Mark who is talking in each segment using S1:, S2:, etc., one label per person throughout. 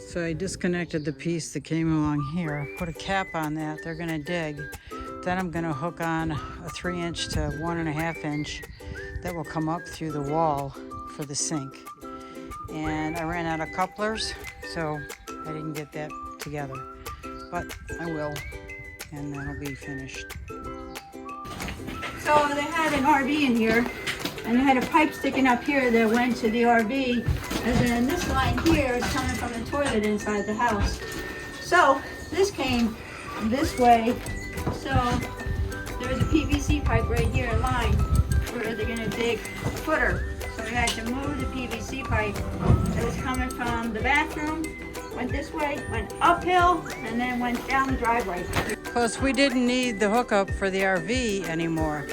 S1: So I disconnected the piece that came along here, put a cap on that. They're gonna dig. Then I'm gonna hook on a 3-inch to 1.5 inch that will come up through the wall for the sink. And I ran out of couplers, so I didn't get that together. But I will, and that'll be finished.
S2: So they had an RV in here, and they had a pipe sticking up here that went to the RV, and then this line here is coming from the toilet inside the house. So this came this way, so there's a PVC pipe right here in line where they're gonna dig a footer. So we had to move the PVC pipe that was coming from the bathroom, went this way, went uphill, and then went down the driveway.
S1: Plus, we didn't need the hookup for the RV anymore.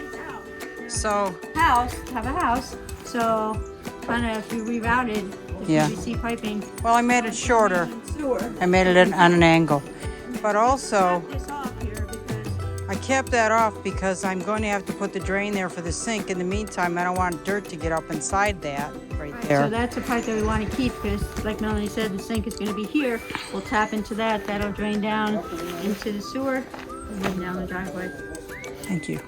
S1: So
S2: Have a house. So kind of if we rerouted the PVC piping.
S1: Well, I made it shorter.
S2: Sewer.
S1: I made it on an angle. But also,
S2: Cut this off here because
S1: I kept that off because I'm going to have to put the drain there for the sink. In the meantime, I don't want dirt to get up inside that right there.
S2: So that's the part that we want to keep because, like Melanie said, the sink is going to be here. We'll tap into that. That'll drain down into the sewer and then down the driveway.
S1: Thank you.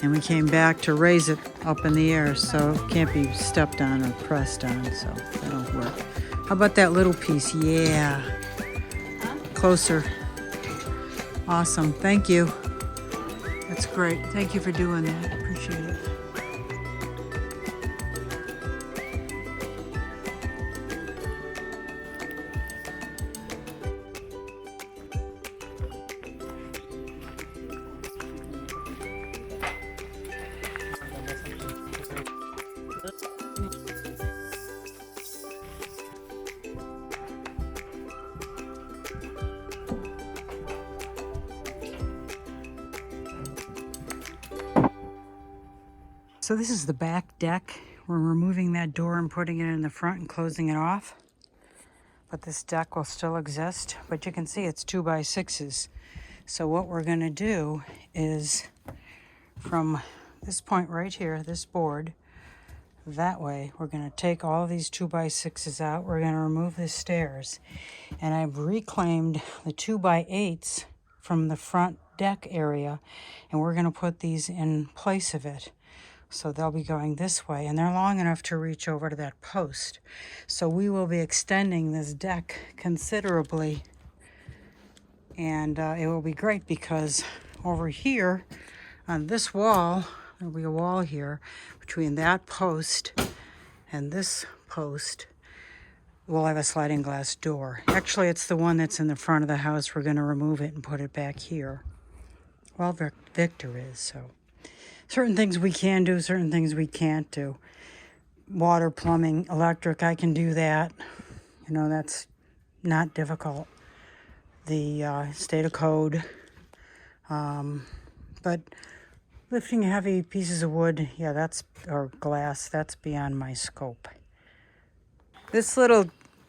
S1: And we came back to raise it up in the air so it can't be stepped on or pressed on, so that'll work. How about that little piece? Yeah. Closer. Awesome. Thank you. That's great. Thank you for doing that. Appreciate it. So this is the back deck. We're removing that door and putting it in the front and closing it off. But this deck will still exist. But you can see it's 2x6s. So what we're gonna do is from this point right here, this board, that way, we're gonna take all of these 2x6s out. We're gonna remove the stairs. And I've reclaimed the 2x8s from the front deck area. And we're gonna put these in place of it. So they'll be going this way, and they're long enough to reach over to that post. So we will be extending this deck considerably, and it will be great because over here on this wall, there'll be a wall here between that post and this post. We'll have a sliding glass door. Actually, it's the one that's in the front of the house. We're going to remove it and put it back here. Well, Victor is, so. Certain things we can do, certain things we can't do. Water, plumbing, electric, I can do that. You know, that's not difficult. The state of code. But lifting heavy pieces of wood, yeah, or glass, that's beyond my scope. This little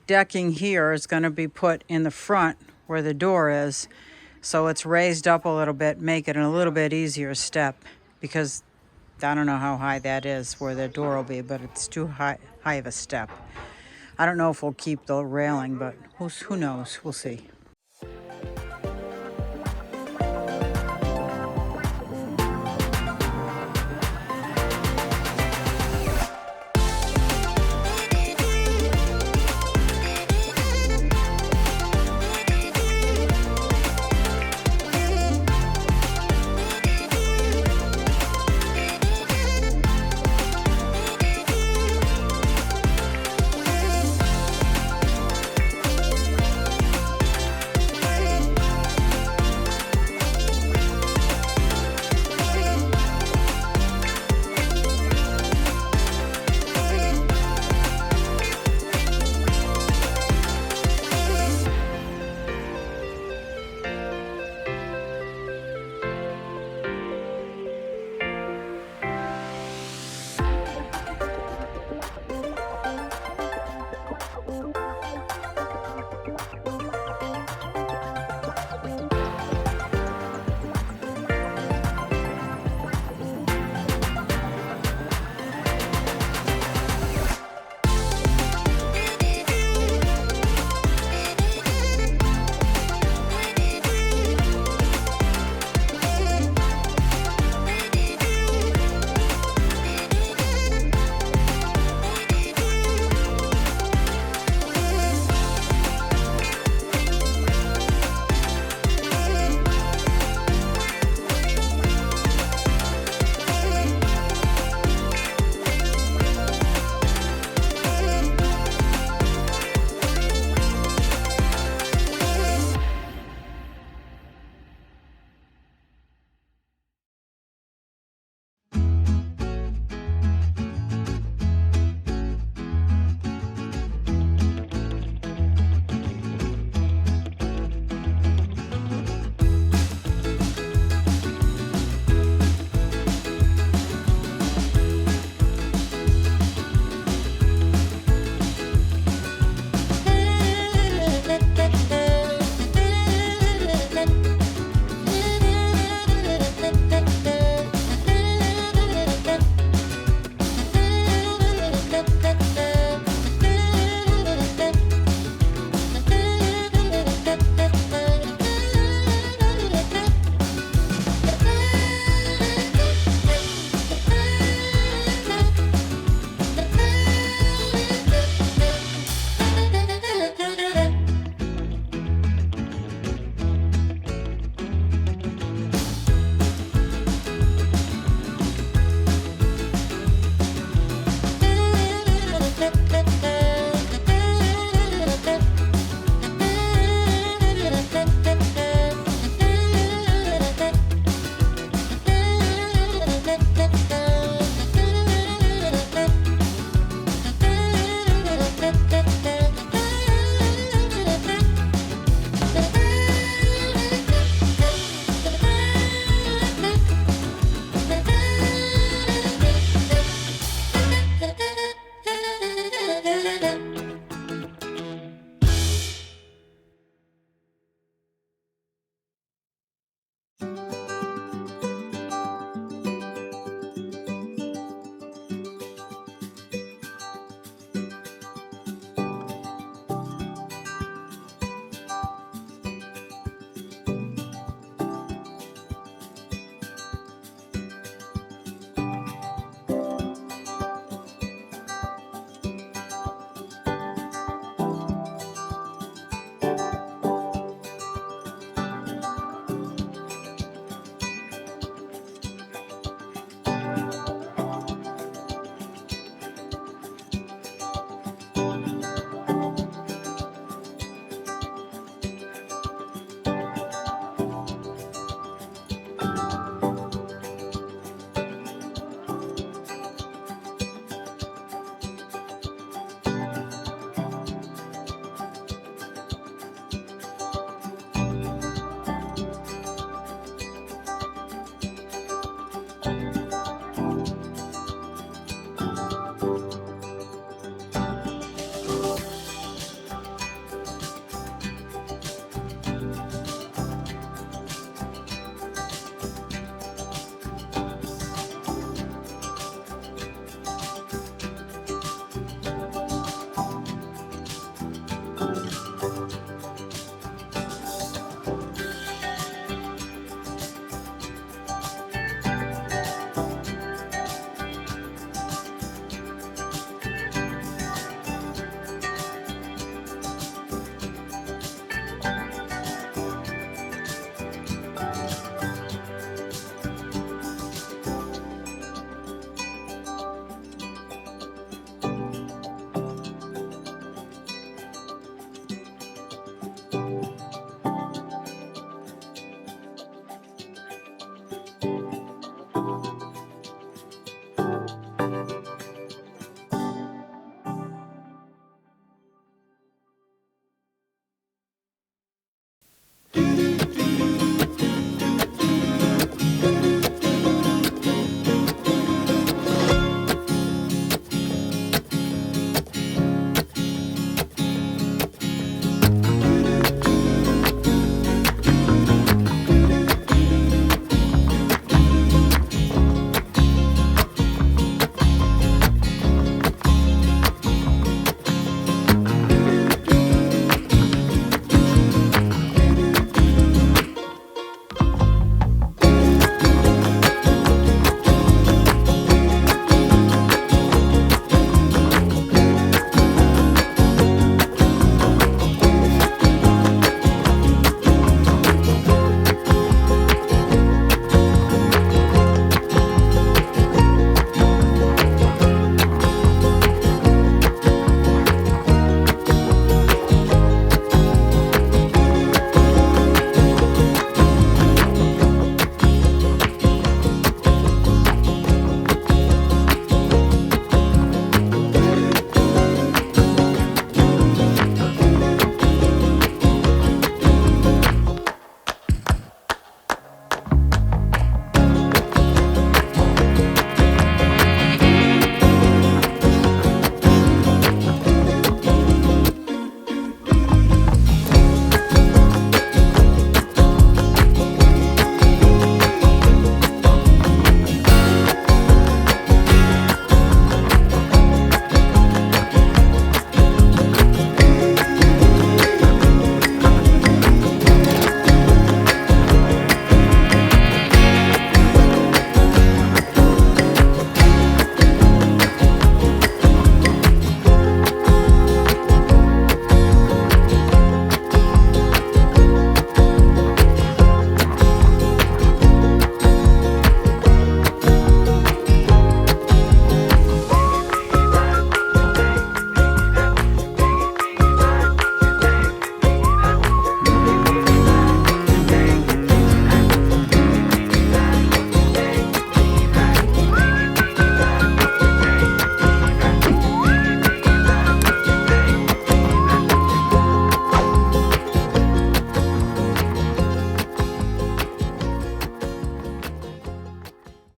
S1: decking here is going to be put in the front where the door is. So it's raised up a little bit, make it a little bit easier step. Because I don't know how high that is where the door will be, but it's too high of a step. I don't know if we'll keep the railing, but who knows? We'll see.